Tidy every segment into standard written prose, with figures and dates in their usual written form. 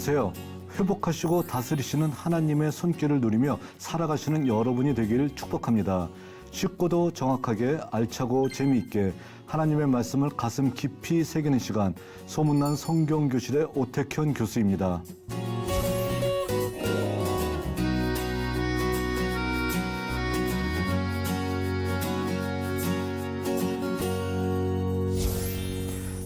안녕하세요. 회복하시고 다스리시는 하나님의 손길을 누리며 살아가시는 여러분이 되기를 축복합니다. 쉽고도 정확하게 알차고 재미있게 하나님의 말씀을 가슴 깊이 새기는 시간, 소문난 성경교실의 오택현 교수입니다.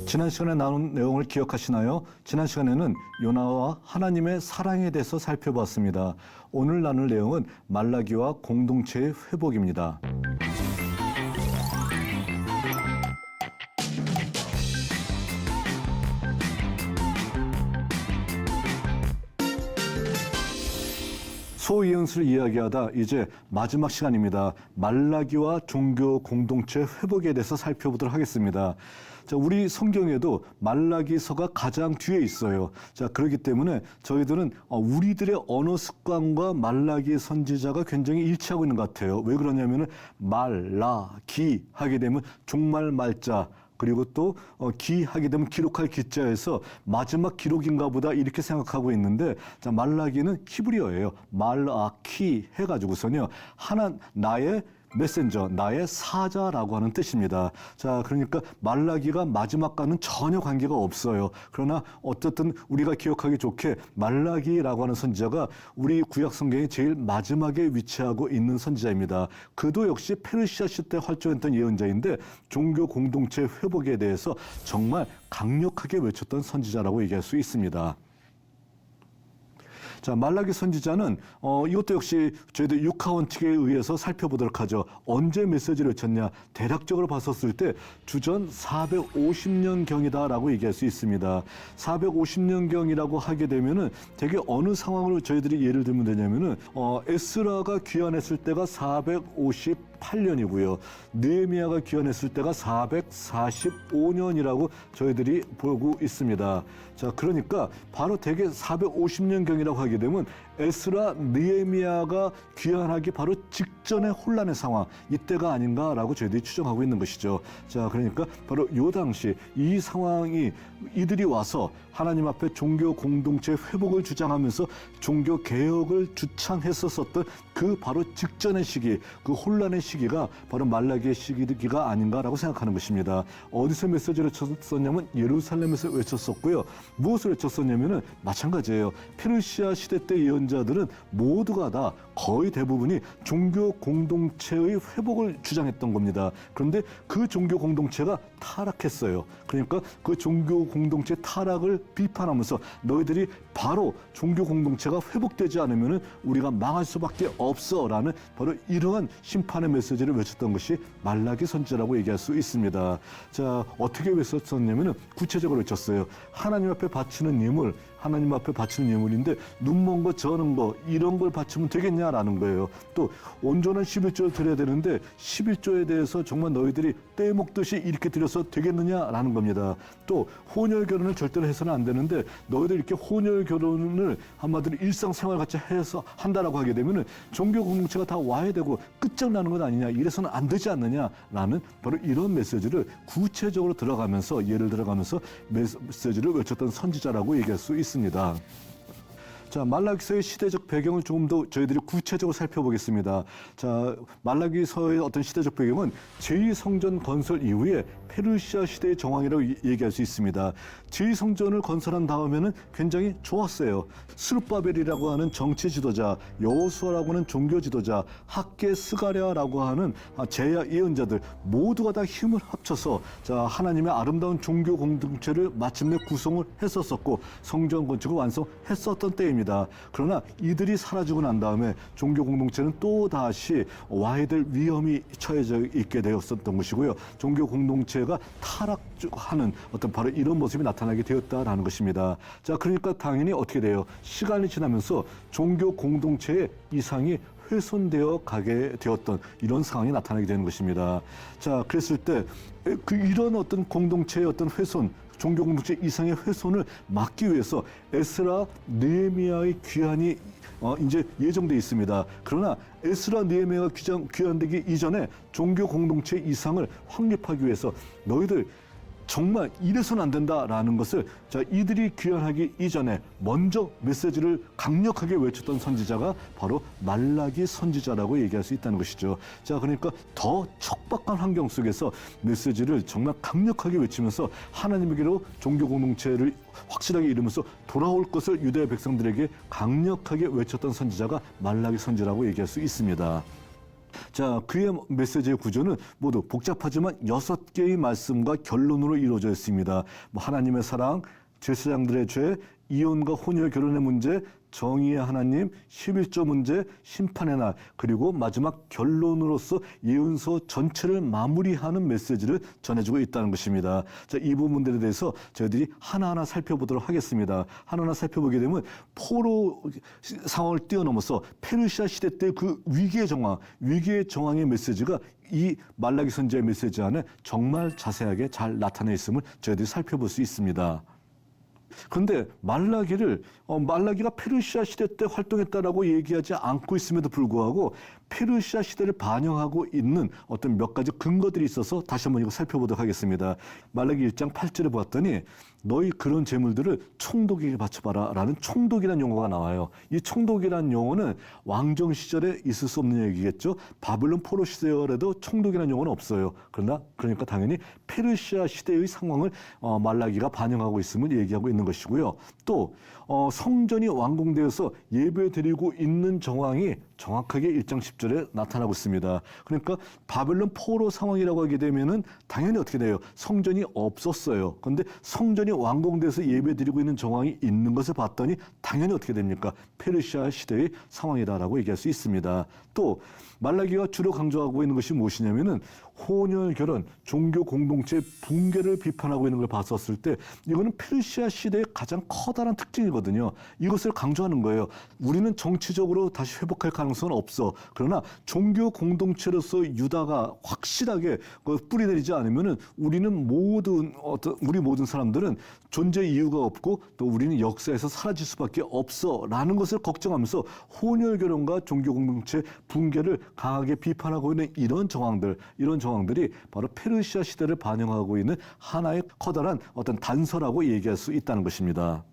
지난 시간에 나눈 내용을 기억하시나요? 지난 시간에는 요나와 하나님의 사랑에 대해서 살펴봤습니다. 오늘 나눌 내용은 말라기와 공동체의 회복입니다. 소이은스를 이야기하다 이제 마지막 시간입니다. 말라기와 종교 공동체 회복에 대해서 살펴보도록 하겠습니다. 자, 우리 성경에도 말라기서가 가장 뒤에 있어요. 자, 그렇기 때문에 저희들은 우리들의 언어 습관과 말라기 선지자가 굉장히 일치하고 있는 것 같아요. 왜 그러냐면은 말라기 하게 되면 종말 말자, 그리고 또 기하게 되면 기록할 기자에서 마지막 기록인가 보다 이렇게 생각하고 있는데, 자, 말라기는 히브리어예요. 말라키 해가지고서는요, 나의 메신저, 나의 사자라고 하는 뜻입니다. 자, 그러니까 말라기가 마지막과는 전혀 관계가 없어요. 그러나 어쨌든 우리가 기억하기 좋게 말라기라고 하는 선지자가 우리 구약 성경의 제일 마지막에 위치하고 있는 선지자입니다. 그도 역시 페르시아 시대 활동했던 예언자인데 종교 공동체 회복에 대해서 정말 강력하게 외쳤던 선지자라고 얘기할 수 있습니다. 자, 말라기 선지자는 이것도 역시 저희들 육하 원칙에 의해서 살펴보도록 하죠. 언제 메시지를 외쳤냐? 대략적으로 봤었을 때 주전 450년경이다라고 얘기할 수 있습니다. 450년경이라고 하게 되면은 되게 어느 상황으로 저희들이 예를 들면 되냐면은 에스라가 귀환했을 때가 458년이고요. 느헤미야가 귀환했을 때가 445년이라고 저희들이 보고 있습니다. 자, 그러니까 바로 되게 450년경이라고 하게 되면 에스라, 느헤미야가 귀환하기 바로 직전의 혼란의 상황, 이때가 아닌가라고 저희들이 추정하고 있는 것이죠. 자, 그러니까 바로 이 당시 이 상황이 이들이 와서 하나님 앞에 종교 공동체 회복을 주장하면서 종교 개혁을 주창했었던 그 바로 직전의 시기, 그 혼란의 시기가 바로 말라기의 시기가 아닌가라고 생각하는 것입니다. 어디서 메시지를 외쳤었냐면 예루살렘에서 외쳤었고요. 무엇을 외쳤었냐면은 마찬가지예요. 페르시아 시대 때 예언자들은 모두가 다 거의 대부분이 종교 공동체의 회복을 주장했던 겁니다. 그런데 그 종교 공동체가 타락했어요. 그러니까 그 종교 공동체 타락을 비판하면서 너희들이 바로 종교 공동체가 회복되지 않으면 우리가 망할 수밖에 없어라는 바로 이러한 심판의 메시지를 외쳤던 것이 말라기 선지자라고 얘기할 수 있습니다. 자, 어떻게 외쳤었냐면 구체적으로 외쳤어요. 하나님 앞에 바치는 예물, 하나님 앞에 바치는 예물인데 눈먼 거 저는 거 이런 걸 바치면 되겠냐라는 거예요. 또 온전한 11조를 드려야 되는데 11조에 대해서 정말 너희들이 떼먹듯이 이렇게 드려서 되겠느냐라는 겁니다. 또 혼혈 결혼을 절대로 해서는 안 되는데 너희들 이렇게 혼혈 결혼을 한마디로 일상생활같이 해서 한다라고 하게 되면은 종교 공동체가 다 와야 되고 끝장나는 것 아니냐, 이래서는 안 되지 않느냐라는 바로 이런 메시지를 구체적으로 들어가면서 예를 들어가면서 메시지를 외쳤던 선지자라고 얘기할 수 있습니다. 자, 말라기서의 시대적 배경을 조금 더 저희들이 구체적으로 살펴보겠습니다. 자, 말라기서의 어떤 시대적 배경은 제2성전 건설 이후에 페르시아 시대의 정황이라고 얘기할 수 있습니다. 제2성전을 건설한 다음에는 굉장히 좋았어요. 스룹바벨이라고 하는 정치 지도자, 여호수아라고 하는 종교 지도자, 학계 스가랴라고 하는 제야 예언자들 모두가 다 힘을 합쳐서 자, 하나님의 아름다운 종교 공동체를 마침내 구성을 했었었고 성전 건축을 완성했었던 때입니다. 그러나 이들이 사라지고 난 다음에 종교 공동체는 또 다시 와야 될 위험이 처해져 있게 되었었던 것이고요. 종교 공동체가 타락하는 어떤 바로 이런 모습이 나타나게 되었다라는 것입니다. 자, 그러니까 당연히 어떻게 돼요? 시간이 지나면서 종교 공동체의 이상이 훼손되어 가게 되었던 이런 상황이 나타나게 되는 것입니다. 자, 그랬을 때 이런 어떤 공동체의 어떤 훼손, 종교 공동체 이상의 훼손을 막기 위해서 에스라, 느헤미야의 귀환이 이제 예정돼 있습니다. 그러나 에스라, 느헤미야가 귀환되기 이전에 종교 공동체 이상을 확립하기 위해서 너희들 정말 이래서는 안 된다라는 것을 자, 이들이 귀환하기 이전에 먼저 메시지를 강력하게 외쳤던 선지자가 바로 말라기 선지자라고 얘기할 수 있다는 것이죠. 자, 그러니까 더 척박한 환경 속에서 메시지를 정말 강력하게 외치면서 하나님에게로 종교 공동체를 확실하게 이루면서 돌아올 것을 유대 백성들에게 강력하게 외쳤던 선지자가 말라기 선지라고 얘기할 수 있습니다. 자, 그의 메시지의 구조는 모두 복잡하지만 6개의 말씀과 결론으로 이루어져 있습니다. 하나님의 사랑, 제사장들의 죄, 이혼과 혼혈 결혼의 문제, 정의의 하나님, 11조 문제, 심판의 날, 그리고 마지막 결론으로서 예언서 전체를 마무리하는 메시지를 전해주고 있다는 것입니다. 자, 이 부분들에 대해서 저희들이 하나하나 살펴보도록 하겠습니다. 하나하나 살펴보게 되면 포로 상황을 뛰어넘어서 페르시아 시대 때 그 위기의 정황의 메시지가 이 말라기 선지자의 메시지 안에 정말 자세하게 잘 나타내 있음을 저희들이 살펴볼 수 있습니다. 그런데 말라기가 페르시아 시대 때 활동했다라고 얘기하지 않고 있음에도 불구하고 페르시아 시대를 반영하고 있는 어떤 몇 가지 근거들이 있어서 다시 한번 이거 살펴보도록 하겠습니다. 말라기 1장 8절에 보았더니 너희 그런 재물들을 총독에게 바쳐봐라 라는 총독이라는 용어가 나와요. 이 총독이라는 용어는 왕정 시절에 있을 수 없는 얘기겠죠. 바벨론 포로 시절에도 총독이라는 용어는 없어요. 그러니까 당연히 페르시아 시대의 상황을 말라기가 반영하고 있음을 얘기하고 있는 것이고요. 또 성전이 완공되어서 예배드리고 있는 정황이 정확하게 1장 10절에 나타나고 있습니다. 그러니까 바벨론 포로 상황이라고 하게 되면은 당연히 어떻게 돼요? 성전이 없었어요. 그런데 성전이 완공돼서 예배드리고 있는 정황이 있는 것을 봤더니 당연히 어떻게 됩니까? 페르시아 시대의 상황이다라고 얘기할 수 있습니다. 또 말라기가 주로 강조하고 있는 것이 무엇이냐면은 혼혈 결혼, 종교 공동체 붕괴를 비판하고 있는 걸 봤었을 때 이거는 페르시아 시대의 가장 커다란 특징이거든요. 이것을 강조하는 거예요. 우리는 정치적으로 다시 회복할 가능성은 없어. 그러나 종교 공동체로서 유다가 확실하게 뿌리 내리지 않으면은 우리 모든 사람들은 존재 이유가 없고 또 우리는 역사에서 사라질 수밖에 없어라는 것을 걱정하면서 혼혈 결혼과 종교 공동체 붕괴를 강하게 비판하고 있는 이런 정황들이 바로 페르시아 시대를 반영하고 있는 하나의 커다란 어떤 단서라고 얘기할 수 있다는 것입니다.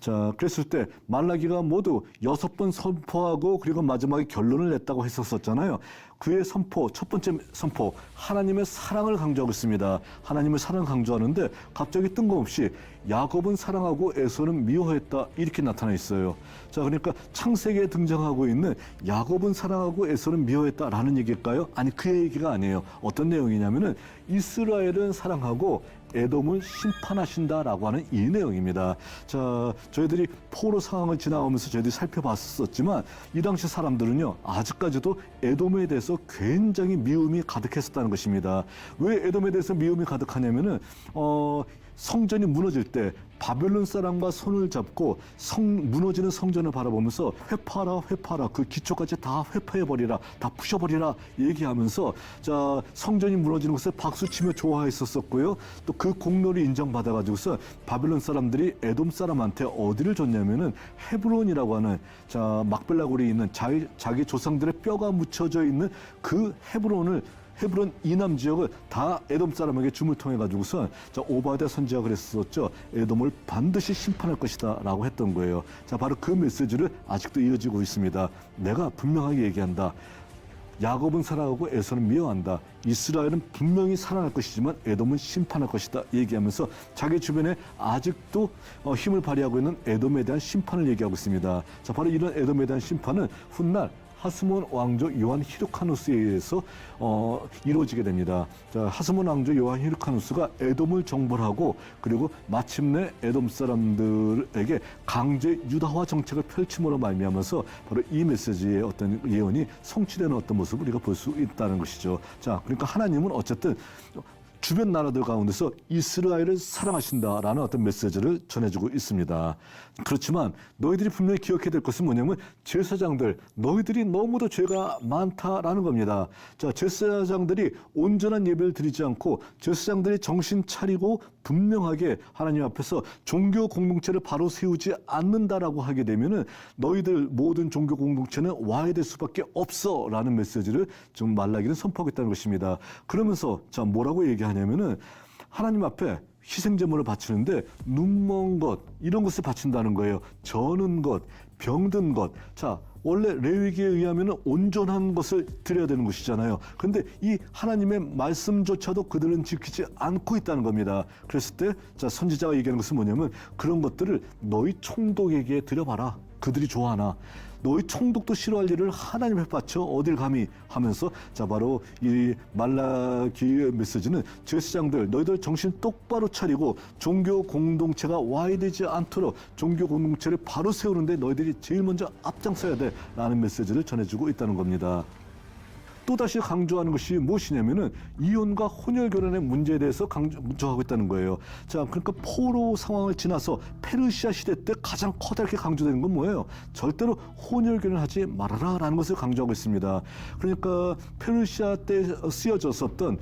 자, 그랬을 때 말라기가 모두 6번 선포하고 그리고 마지막에 결론을 냈다고 했었잖아요. 그의 첫 번째 선포, 하나님의 사랑을 강조하고 있습니다. 하나님의 사랑을 강조하는데 갑자기 뜬금없이 야곱은 사랑하고 에서는 미워했다 이렇게 나타나 있어요. 자, 그러니까 창세기에 등장하고 있는 야곱은 사랑하고 에서는 미워했다라는 얘기일까요? 아니, 그 얘기가 아니에요. 어떤 내용이냐면은 이스라엘은 사랑하고 에돔을 심판하신다라고 하는 이 내용입니다. 자, 저희들이 포로 상황을 지나가면서 저희들이 살펴봤었지만 이 당시 사람들은요, 아직까지도 에돔에 대해서 굉장히 미움이 가득했었다는 것입니다. 왜 에돔에 대해서 미움이 가득하냐면은 성전이 무너질 때 바벨론 사람과 손을 잡고 무너지는 성전을 바라보면서 회파라 그 기초까지 다 회파해버리라, 다 부셔버리라 얘기하면서 자, 성전이 무너지는 것을 박수치며 좋아했었고요. 또 그 공로를 인정받아가지고서 바벨론 사람들이 에돔 사람한테 어디를 줬냐면은 헤브론이라고 하는 자, 막벨라굴이 있는 자기 조상들의 뼈가 묻혀져 있는 그 헤브론 이남 지역을 다 에돔 사람에게 줌을 통해 가지고서 자, 오바댜 선지자가 그랬었죠. 에돔을 반드시 심판할 것이다 라고 했던 거예요. 자, 바로 그 메시지를 아직도 이어지고 있습니다. 내가 분명하게 얘기한다. 야곱은 사랑하고 에서는 미워한다. 이스라엘은 분명히 사랑할 것이지만 에돔은 심판할 것이다 얘기하면서 자기 주변에 아직도 힘을 발휘하고 있는 에돔에 대한 심판을 얘기하고 있습니다. 자, 바로 이런 에돔에 대한 심판은 훗날 하스몬 왕조 요한 히르카누스에 의해서 이루어지게 됩니다. 자, 하스몬 왕조 요한 히르카누스가 에돔을 정벌하고 그리고 마침내 에돔 사람들에게 강제 유다화 정책을 펼침으로 말미암아서 바로 이 메시지의 어떤 예언이 성취되는 어떤 모습을 우리가 볼 수 있다는 것이죠. 자, 그러니까 하나님은 어쨌든 주변 나라들 가운데서 이스라엘을 사랑하신다라는 어떤 메시지를 전해주고 있습니다. 그렇지만 너희들이 분명히 기억해야 될 것은 뭐냐면 제사장들, 너희들이 너무도 죄가 많다라는 겁니다. 자, 제사장들이 온전한 예배를 드리지 않고 제사장들이 정신 차리고 분명하게 하나님 앞에서 종교 공동체를 바로 세우지 않는다라고 하게 되면은 너희들 모든 종교 공동체는 와야 될 수밖에 없어라는 메시지를 좀 말라기는 선포하고 있다는 것입니다. 그러면서 자, 뭐라고 얘기하냐면은 하나님 앞에 희생제물을 바치는데 눈먼 것 이런 것을 바친다는 거예요. 저는 것, 병든 것. 자, 원래 레위기에 의하면 온전한 것을 드려야 되는 것이잖아요. 그런데 이 하나님의 말씀조차도 그들은 지키지 않고 있다는 겁니다. 그랬을 때 자, 선지자가 얘기하는 것은 뭐냐면 그런 것들을 너희 총독에게 드려봐라. 그들이 좋아하나. 너희 총독도 싫어할 일을 하나님 앞에 바쳐 어딜 감히 하면서 자 바로 이 말라기의 메시지는 제사장들 너희들 정신 똑바로 차리고 종교 공동체가 와해되지 않도록 종교 공동체를 바로 세우는데 너희들이 제일 먼저 앞장서야 돼라는 메시지를 전해주고 있다는 겁니다. 또다시 강조하는 것이 무엇이냐면은 이혼과 혼혈 결혼의 문제에 대해서 강조하고 있다는 거예요. 자, 그러니까 포로 상황을 지나서 페르시아 시대 때 가장 커다랗게 강조되는 건 뭐예요? 절대로 혼혈 결혼하지 말아라라는 것을 강조하고 있습니다. 그러니까 페르시아 때 쓰여졌었던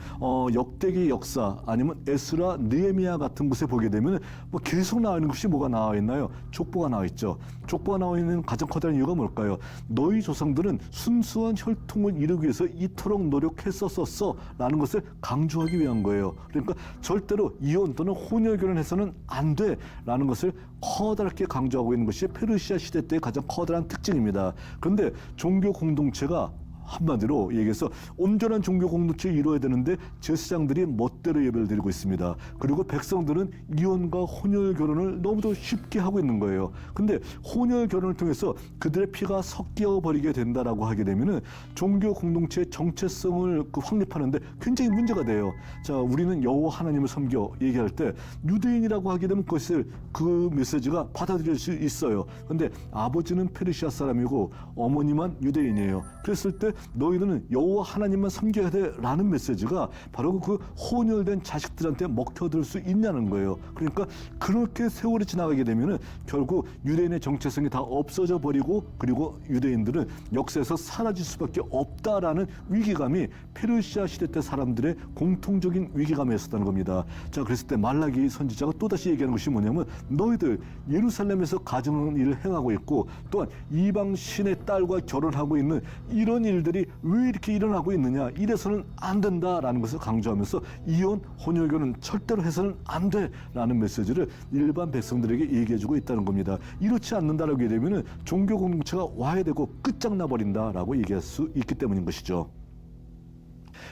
역대기 역사 아니면 에스라, 느헤미야 같은 곳에 보게 되면 뭐 계속 나와 있는 것이 뭐가 나와 있나요? 족보가 나와 있죠. 족보가 나와 있는 가장 커다란 이유가 뭘까요? 너희 조상들은 순수한 혈통을 이루기 위해서 이토록 노력했었어 라는 것을 강조하기 위한 거예요. 그러니까 절대로 이혼 또는 혼혈 결혼해서는 안 돼 라는 것을 커다랗게 강조하고 있는 것이 페르시아 시대 때의 가장 커다란 특징입니다. 그런데 종교 공동체가 한마디로 얘기해서 온전한 종교 공동체를 이루어야 되는데 제사장들이 멋대로 예배를 드리고 있습니다. 그리고 백성들은 이혼과 혼혈 결혼을 너무도 쉽게 하고 있는 거예요. 근데 혼혈 결혼을 통해서 그들의 피가 섞여 버리게 된다라고 하게 되면은 종교 공동체의 정체성을 확립하는데 굉장히 문제가 돼요. 자, 우리는 여호와 하나님을 섬겨 얘기할 때 유대인이라고 하게 되면 그것을 그 메시지가 받아들일 수 있어요. 근데 아버지는 페르시아 사람이고 어머니만 유대인이에요. 그랬을 때 너희들은 여호와 하나님만 섬겨야 돼라는 메시지가 바로 그 혼혈된 자식들한테 먹혀들 수 있냐는 거예요. 그러니까 그렇게 세월이 지나가게 되면은 결국 유대인의 정체성이 다 없어져 버리고 그리고 유대인들은 역사에서 사라질 수밖에 없다라는 위기감이 페르시아 시대 때 사람들의 공통적인 위기감이었다는 겁니다. 자, 그랬을 때 말라기 선지자가 또다시 얘기하는 것이 뭐냐면 너희들 예루살렘에서 가증한 일을 행하고 있고 또한 이방 신의 딸과 결혼하고 있는 이런 일들이 왜 이렇게 일어나고 있느냐, 이래서는 안 된다라는 것을 강조하면서 이혼, 혼혈 결혼 절대로 해서는 안 돼라는 메시지를 일반 백성들에게 얘기해주고 있다는 겁니다. 이렇지 않는다라고 하게 되면은 종교 공동체가 와해되고 끝장나 버린다라고 얘기할 수 있기 때문인 것이죠.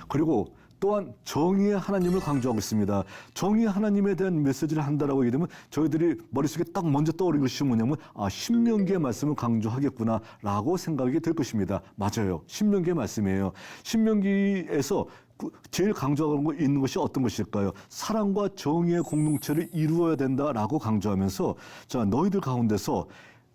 그리고 또한 정의의 하나님을 강조하고 있습니다. 정의의 하나님에 대한 메시지를 한다라고 하게 되면 저희들이 머릿속에 딱 먼저 떠오르는 것이 뭐냐면 신명기의 말씀을 강조하겠구나라고 생각이 될 것입니다. 맞아요. 신명기의 말씀이에요. 신명기에서 제일 강조하고 있는 것이 어떤 것일까요? 사랑과 정의의 공동체를 이루어야 된다라고 강조하면서 자, 너희들 가운데서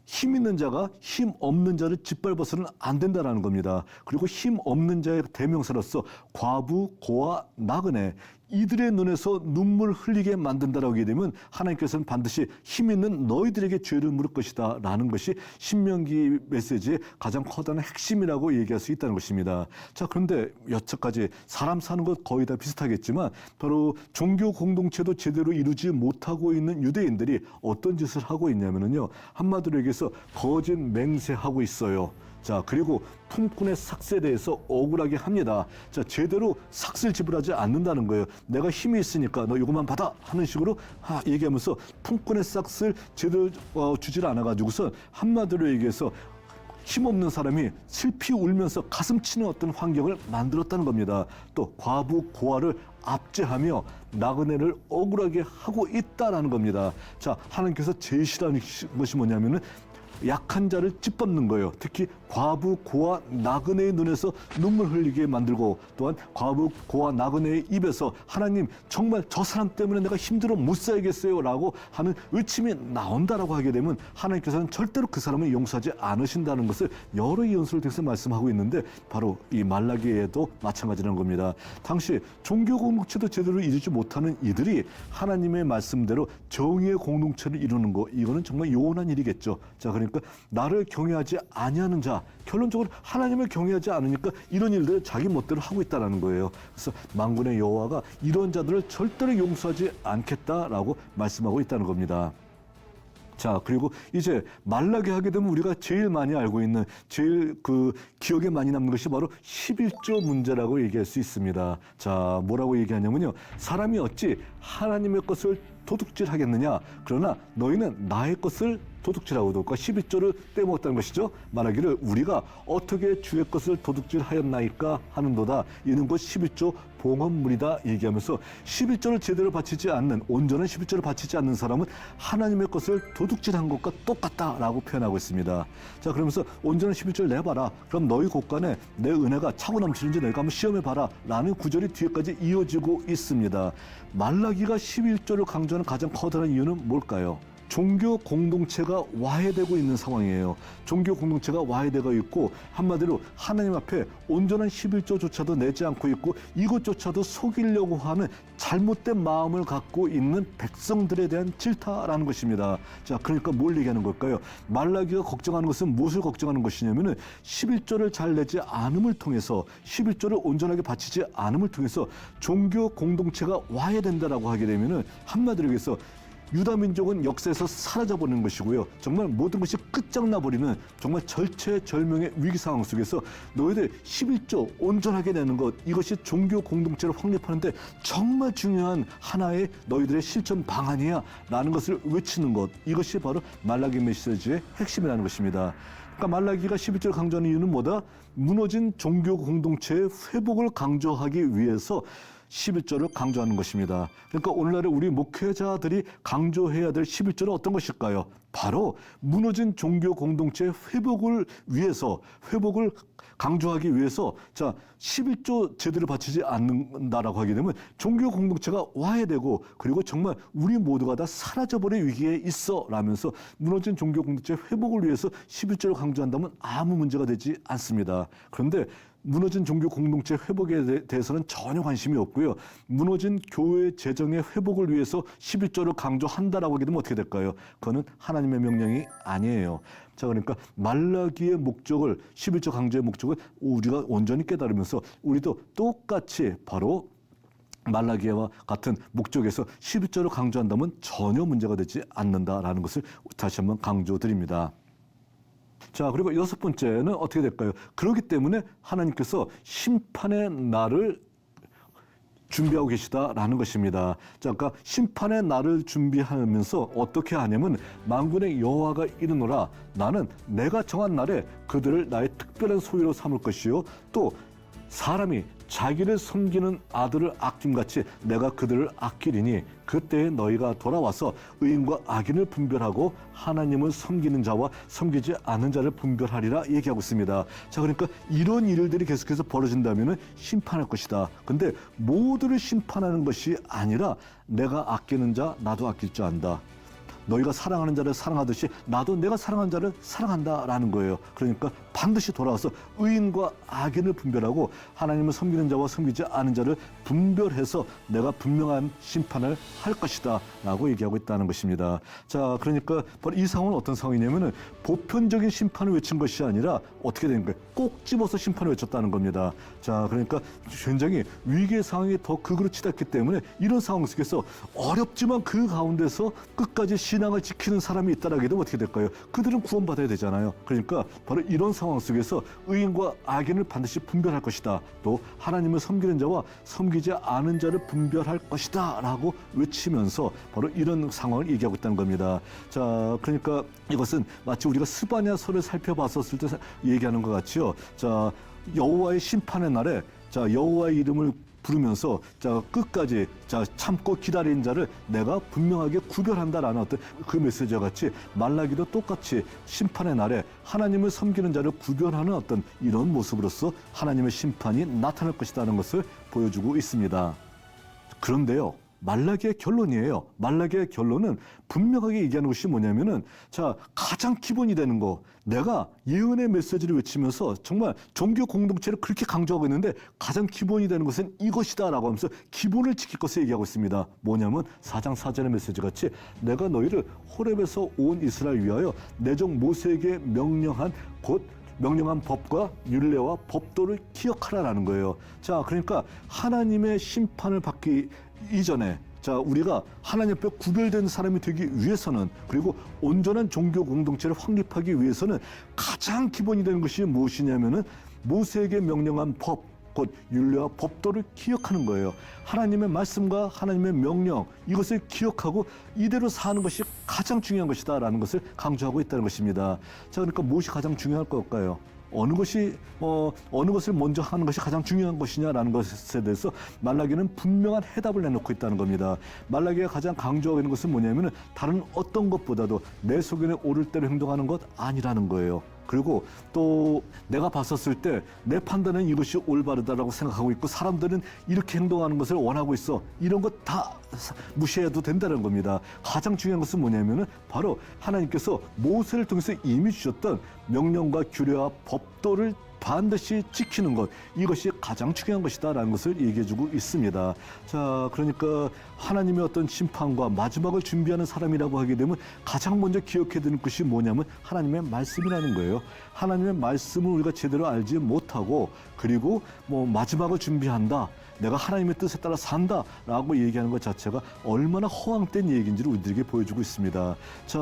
힘 있는 자가 힘 없는 자를 짓밟아서는 안 된다라는 겁니다. 그리고 힘 없는 자의 대명사로서 과부, 고아, 나그네 이들의 눈에서 눈물 흘리게 만든다라고 하게 되면 하나님께서는 반드시 힘 있는 너희들에게 죄를 물을 것이다 라는 것이 신명기 메시지의 가장 커다란 핵심이라고 얘기할 수 있다는 것입니다. 자, 그런데 여태까지 사람 사는 것 거의 다 비슷하겠지만 바로 종교 공동체도 제대로 이루지 못하고 있는 유대인들이 어떤 짓을 하고 있냐면요, 한마디로 얘기해서 거짓 맹세하고 있어요. 자, 그리고 품꾼의 삭스에 대해서 억울하게 합니다. 자, 제대로 삭스를 지불하지 않는다는 거예요. 내가 힘이 있으니까 너 이것만 받아 하는 식으로 얘기하면서 품꾼의 삭스를 제대로 주질 않아가지고서 한마디로 얘기해서 힘없는 사람이 슬피 울면서 가슴 치는 어떤 환경을 만들었다는 겁니다. 또 과부, 고아를 압제하며 나그네를 억울하게 하고 있다라는 겁니다. 자, 하나님께서 제일 싫어하는 것이 뭐냐면은 약한 자를 짓밟는 거예요. 특히 과부, 고아, 나그네의 눈에서 눈물 흘리게 만들고 또한 과부, 고아, 나그네의 입에서 하나님 정말 저 사람 때문에 내가 힘들어 못 살겠어요 라고 하는 의침이 나온다라고 하게 되면 하나님께서는 절대로 그 사람을 용서하지 않으신다는 것을 여러 예언서를 통해서 말씀하고 있는데 바로 이 말라기에도 마찬가지라는 겁니다. 당시 종교 공동체도 제대로 이루지 못하는 이들이 하나님의 말씀대로 정의의 공동체를 이루는 거, 이거는 정말 요원한 일이겠죠. 자, 그러니까 나를 경외하지 아니하는 자, 결론적으로 하나님을 경외하지 않으니까 이런 일들을 자기 멋대로 하고 있다는 거예요. 그래서 만군의 여호와가 이런 자들을 절대로 용서하지 않겠다라고 말씀하고 있다는 겁니다. 자, 그리고 이제 말라기 하게 되면 우리가 제일 많이 알고 있는 제일 기억에 많이 남는 것이 바로 11조 문제라고 얘기할 수 있습니다. 자, 뭐라고 얘기하냐면요. 사람이 어찌 하나님의 것을 도둑질하겠느냐? 그러나 너희는 나의 것을 도둑질하고도 11조를 떼먹었다는 것이죠. 말하기를 우리가 어떻게 주의 것을 도둑질하였나이까 하는도다. 이는 곧 11조 봉헌물이다 얘기하면서 11조를 제대로 바치지 않는 온전한 11조를 바치지 않는 사람은 하나님의 것을 도둑질한 것과 똑같다라고 표현하고 있습니다. 자, 그러면서 온전한 11조를 내봐라. 그럼 너희 곳간에 내 은혜가 차고 넘치는지 너희가 한번 시험해봐라 라는 구절이 뒤에까지 이어지고 있습니다. 말라기가 11조를 강조하는 가장 커다란 이유는 뭘까요? 종교 공동체가 와해되고 있는 상황이에요. 종교 공동체가 와해되고 있고 한마디로 하나님 앞에 온전한 11조조차도 내지 않고 있고 이것조차도 속이려고 하는 잘못된 마음을 갖고 있는 백성들에 대한 질타라는 것입니다. 자, 그러니까 뭘 얘기하는 걸까요? 말라기가 걱정하는 것은 무엇을 걱정하는 것이냐면은 11조를 잘 내지 않음을 통해서 11조를 온전하게 바치지 않음을 통해서 종교 공동체가 와해된다라고 하게 되면은 한마디로 얘기해서 유다 민족은 역사에서 사라져버리는 것이고요. 정말 모든 것이 끝장나버리는 정말 절체절명의 위기 상황 속에서 너희들 11조 온전하게 내는 것, 이것이 종교 공동체를 확립하는데 정말 중요한 하나의 너희들의 실천 방안이야 라는 것을 외치는 것, 이것이 바로 말라기 메시지의 핵심이라는 것입니다. 그러니까 말라기가 11조를 강조하는 이유는 뭐다? 무너진 종교 공동체의 회복을 강조하기 위해서 11조를 강조하는 것입니다. 그러니까 오늘날에 우리 목회자들이 강조해야 될 11조는 어떤 것일까요? 바로 무너진 종교 공동체의 회복을 위해서, 회복을 강조하기 위해서, 자, 11조 제대로 바치지 않는다라고 하게 되면 종교 공동체가 와해되고 그리고 정말 우리 모두가 다 사라져버릴 위기에 있어 라면서 무너진 종교 공동체 회복을 위해서 11조를 강조한다면 아무 문제가 되지 않습니다. 그런데 무너진 종교 공동체 회복에 대해서는 전혀 관심이 없고요. 무너진 교회 재정의 회복을 위해서 11조를 강조한다라고 하게 되면 어떻게 될까요? 그거는 하나님의 명령이 아니에요. 자, 그러니까 말라기의 목적을, 11조 강조의 목적을 우리가 온전히 깨달으면서 우리도 똑같이 바로 말라기와 같은 목적에서 11조를 강조한다면 전혀 문제가 되지 않는다라는 것을 다시 한번 강조드립니다. 자, 그리고 여섯 번째는 어떻게 될까요? 그렇기 때문에 하나님께서 심판의 날을 준비하고 계시다라는 것입니다. 자, 그러니까 심판의 날을 준비하면서 어떻게 하냐면 만군의 여호와가 이르노라 나는 내가 정한 날에 그들을 나의 특별한 소유로 삼을 것이요 또 사람이 자기를 섬기는 아들을 아낌같이 내가 그들을 아끼리니 그때에 너희가 돌아와서 의인과 악인을 분별하고 하나님을 섬기는 자와 섬기지 않는 자를 분별하리라 얘기하고 있습니다. 자, 그러니까 이런 일들이 계속해서 벌어진다면 심판할 것이다. 근데 모두를 심판하는 것이 아니라 내가 아끼는 자 나도 아낄 줄 안다. 너희가 사랑하는 자를 사랑하듯이 나도 내가 사랑하는 자를 사랑한다라는 거예요. 그러니까 반드시 돌아와서 의인과 악인을 분별하고 하나님을 섬기는 자와 섬기지 않은 자를 분별해서 내가 분명한 심판을 할 것이다 라고 얘기하고 있다는 것입니다. 자, 그러니까 바로 이 상황은 어떤 상황이냐면은 보편적인 심판을 외친 것이 아니라 어떻게 된 거예요? 꼭 집어서 심판을 외쳤다는 겁니다. 자, 그러니까 굉장히 위기의 상황이 더 극으로 치닫기 때문에 이런 상황 속에서 어렵지만 그 가운데서 끝까지 신앙을 지키는 사람이 있다라고 해도 어떻게 될까요? 그들은 구원받아야 되잖아요. 그러니까 바로 이런 상황 속에서 의인과 악인을 반드시 분별할 것이다. 또 하나님을 섬기는 자와 섬기지 않은 자를 분별할 것이다 라고 외치면서 바로 이런 상황을 얘기하고 있다는 겁니다. 자, 그러니까 이것은 마치 우리가 스바냐서를 살펴봤었을 때 얘기하는 것 같이요. 자, 여호와의 심판의 날에 자, 여호와의 이름을 부르면서 자, 끝까지 자, 참고 기다린 자를 내가 분명하게 구별한다라는 어떤 그 메시지와 같이 말라기도 똑같이 심판의 날에 하나님을 섬기는 자를 구별하는 어떤 이런 모습으로서 하나님의 심판이 나타날 것이라는 것을 보여주고 있습니다. 그런데요, 말라기의 결론이에요. 말라기의 결론은 분명하게 얘기하는 것이 뭐냐면은 자, 가장 기본이 되는 거, 내가 예언의 메시지를 외치면서 정말 종교 공동체를 그렇게 강조하고 있는데 가장 기본이 되는 것은 이것이다라고 하면서 기본을 지킬 것을 얘기하고 있습니다. 뭐냐면 4장 4절의 메시지 같이 내가 너희를 호렙에서 온 이스라엘 위하여 내 종 모세에게 명령한 법과 율례와 법도를 기억하라라는 거예요. 자, 그러니까 하나님의 심판을 받기 이전에 자, 우리가 하나님 앞에 구별된 사람이 되기 위해서는, 그리고 온전한 종교 공동체를 확립하기 위해서는 가장 기본이 되는 것이 무엇이냐면은 모세에게 명령한 법, 곧 율례와 법도를 기억하는 거예요. 하나님의 말씀과 하나님의 명령, 이것을 기억하고 이대로 사는 것이 가장 중요한 것이다라는 것을 강조하고 있다는 것입니다. 자, 그러니까 무엇이 가장 중요할 걸까요? 어느 것을 먼저 하는 것이 가장 중요한 것이냐라는 것에 대해서 말라기는 분명한 해답을 내놓고 있다는 겁니다. 말라기가 가장 강조하고 있는 것은 뭐냐면은 다른 어떤 것보다도 내 소견에 오를 대로 행동하는 것 아니라는 거예요. 그리고 또 내가 봤었을 때 내 판단은 이것이 올바르다라고 생각하고 있고 사람들은 이렇게 행동하는 것을 원하고 있어. 이런 것 다 무시해도 된다는 겁니다. 가장 중요한 것은 뭐냐면은 바로 하나님께서 모세를 통해서 이미 주셨던 명령과 규례와 법도를 반드시 지키는 것, 이것이 가장 중요한 것이다라는 것을 얘기해주고 있습니다. 자, 그러니까 하나님의 어떤 심판과 마지막을 준비하는 사람이라고 하게 되면 가장 먼저 기억해야 되는 것이 뭐냐면 하나님의 말씀이라는 거예요. 하나님의 말씀을 우리가 제대로 알지 못하고, 그리고 마지막을 준비한다, 내가 하나님의 뜻에 따라 산다라고 얘기하는 것 자체가 얼마나 허황된 얘기인지를 우리들에게 보여주고 있습니다. 자,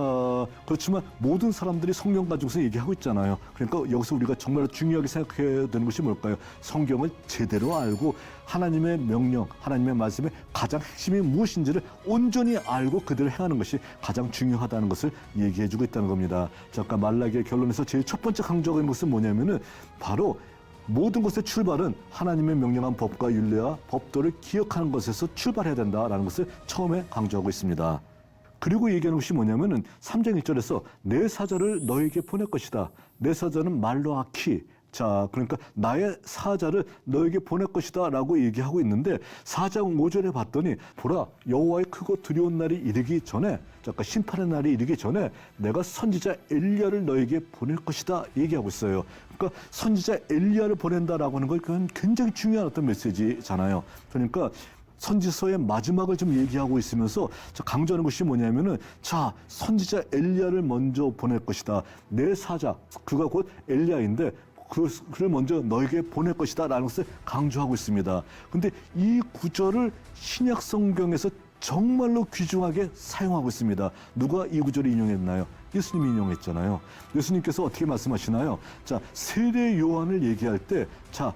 그렇지만 모든 사람들이 성경 가지고서 얘기하고 있잖아요. 그러니까 여기서 우리가 정말 중요하게 생각해야 되는 것이 뭘까요? 성경을 제대로 알고 하나님의 명령, 하나님의 말씀의 가장 핵심이 무엇인지를 온전히 알고 그대로 행하는 것이 가장 중요하다는 것을 얘기해주고 있다는 겁니다. 자, 아까 말라기의 결론에서 제일 첫 번째 강조하고 있는 것은 뭐냐면은 바로 모든 것의 출발은 하나님의 명령한 법과 율례와 법도를 기억하는 것에서 출발해야 된다라는 것을 처음에 강조하고 있습니다. 그리고 얘기하는 것이 뭐냐면은 3장 1절에서 내 사자를 너에게 보낼 것이다. 내 사자는 말로 아키. 자, 그러니까 나의 사자를 너에게 보낼 것이다 라고 얘기하고 있는데 4장 5절에 봤더니 보라, 여호와의 크고 두려운 날이 이르기 전에, 그러니까 심판의 날이 이르기 전에 내가 선지자 엘리야를 너에게 보낼 것이다 얘기하고 있어요. 그러니까 선지자 엘리야를 보낸다라고 하는 건 그건 굉장히 중요한 어떤 메시지잖아요. 그러니까 선지서의 마지막을 좀 얘기하고 있으면서 강조하는 것이 뭐냐면은, 자, 선지자 엘리야를 먼저 보낼 것이다. 내 사자, 그가 곧 엘리야인데 그를 먼저 너에게 보낼 것이다 라는 것을 강조하고 있습니다. 근데 이 구절을 신약 성경에서 정말로 귀중하게 사용하고 있습니다. 누가 이 구절을 인용했나요? 예수님이 인용했잖아요. 예수님께서 어떻게 말씀하시나요? 자, 세례 요한을 얘기할 때, 자,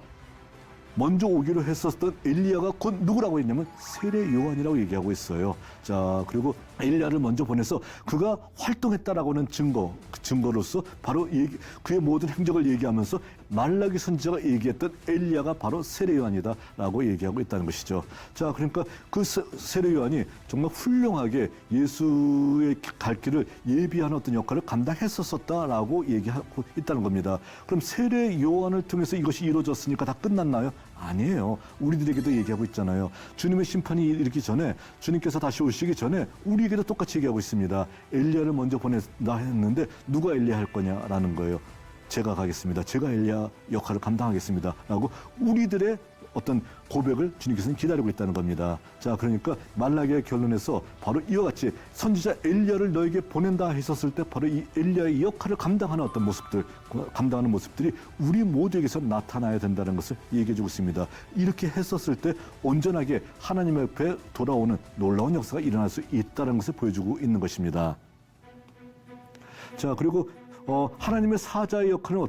먼저 오기로 했었던 엘리야가 곧 누구라고 했냐면 세례 요한이라고 얘기하고 있어요. 자, 그리고 엘리야를 먼저 보내서 그가 활동했다라고 하는 증거로서 바로 그의 모든 행적을 얘기하면서 말라기 선지자가 얘기했던 엘리야가 바로 세례 요한이다라고 얘기하고 있다는 것이죠. 자, 그러니까 그 세례 요한이 정말 훌륭하게 예수의 갈 길을 예비하는 어떤 역할을 감당했었다라고 얘기하고 있다는 겁니다. 그럼 세례 요한을 통해서 이것이 이루어졌으니까 다 끝났나요? 아니에요. 우리들에게도 얘기하고 있잖아요. 주님의 심판이 이르기 전에, 주님께서 다시 오시기 전에 우리에게도 똑같이 얘기하고 있습니다. 엘리야를 먼저 보낸다 했는데 누가 엘리야 할 거냐라는 거예요. 제가 가겠습니다. 제가 엘리야 역할을 감당하겠습니다. 라고 우리들의 어떤 고백을 주님께서는 기다리고 있다는 겁니다. 자, 그러니까 말라기의 결론에서 바로 이와 같이 선지자 엘리야를 너에게 보낸다 했었을 때 바로 이 엘리야의 역할을 감당하는 어떤 모습들, 감당하는 모습들이 우리 모두에게서 나타나야 된다는 것을 얘기해 주고 있습니다. 이렇게 했었을 때 온전하게 하나님 앞에 돌아오는 놀라운 역사가 일어날 수 있다는 것을 보여주고 있는 것입니다. 자, 그리고 하나님의 사자의 역할은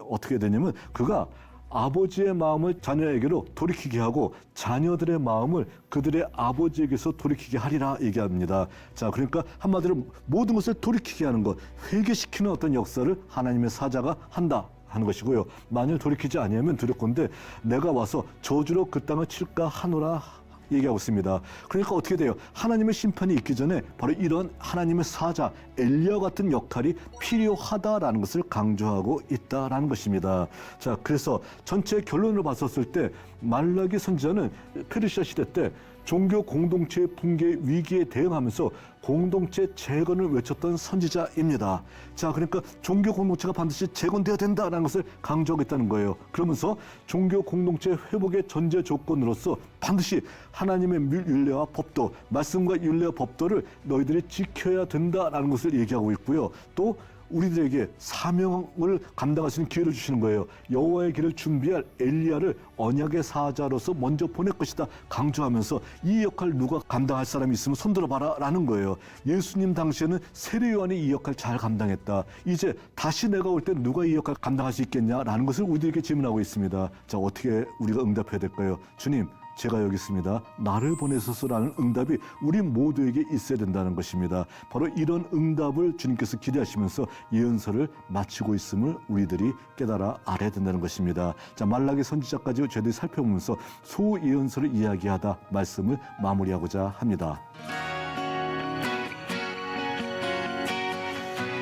어떻게 되냐면 그가 아버지의 마음을 자녀에게로 돌이키게 하고 자녀들의 마음을 그들의 아버지에게서 돌이키게 하리라 얘기합니다. 자, 그러니까 한마디로 모든 것을 돌이키게 하는 것, 회개시키는 어떤 역사를 하나님의 사자가 한다 하는 것이고요. 만일 돌이키지 아니하면 두렵건대 내가 와서 저주로 그 땅을 칠까 하노라 얘기하고 있습니다. 그러니까 어떻게 돼요? 하나님의 심판이 있기 전에 바로 이런 하나님의 사자 엘리야 같은 역할이 필요하다라는 것을 강조하고 있다라는 것입니다. 자, 그래서 전체 결론을 봤었을 때 말라기 선지자는 페르시아 시대 때 종교 공동체의 붕괴 위기에 대응하면서 공동체 재건을 외쳤던 선지자입니다. 자, 그러니까 종교 공동체가 반드시 재건되어야 된다는 것을 강조하고 있다는 거예요. 그러면서 종교 공동체 회복의 전제 조건으로서 반드시 하나님의 율례와 법도, 말씀과 율례와 법도를 너희들이 지켜야 된다라는 것을 얘기하고 있고요. 또 우리들에게 사명을 감당할 수 있는 기회를 주시는 거예요. 여호와의 길을 준비할 엘리야를 언약의 사자로서 먼저 보낼 것이다 강조하면서 이 역할 누가 감당할 사람이 있으면 손들어봐라 라는 거예요. 예수님 당시에는 세례 요한이 이 역할 잘 감당했다. 이제 다시 내가 올 때 누가 이 역할 감당할 수 있겠냐라는 것을 우리들에게 질문하고 있습니다. 자, 어떻게 우리가 응답해야 될까요? 주님, 제가 여기 있습니다. 나를 보내소서라는 응답이 우리 모두에게 있어야 된다는 것입니다. 바로 이런 응답을 주님께서 기대하시면서 예언서를 마치고 있음을 우리들이 깨달아 알아야 된다는 것입니다. 자, 말라기 선지자까지 저희들이 살펴보면서 소예언서를 이야기하다 말씀을 마무리하고자 합니다.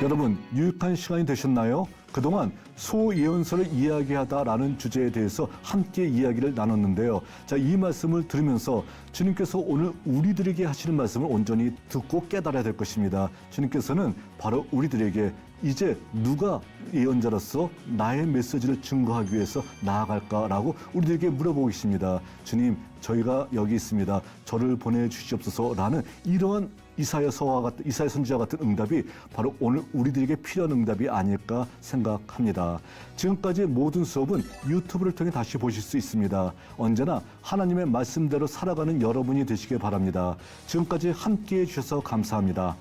여러분, 유익한 시간이 되셨나요? 그동안 소예언서를 이야기하다라는 주제에 대해서 함께 이야기를 나눴는데요. 자, 이 말씀을 들으면서 주님께서 오늘 우리들에게 하시는 말씀을 온전히 듣고 깨달아야 될 것입니다. 주님께서는 바로 우리들에게 이제 누가 예언자로서 나의 메시지를 증거하기 위해서 나아갈까라고 우리들에게 물어보고 계십니다. 주님, 저희가 여기 있습니다. 저를 보내주시옵소서라는 이러한 이사야 선지자 같은 응답이 바로 오늘 우리들에게 필요한 응답이 아닐까 생각합니다. 지금까지 모든 수업은 유튜브를 통해 다시 보실 수 있습니다. 언제나 하나님의 말씀대로 살아가는 여러분이 되시길 바랍니다. 지금까지 함께해 주셔서 감사합니다.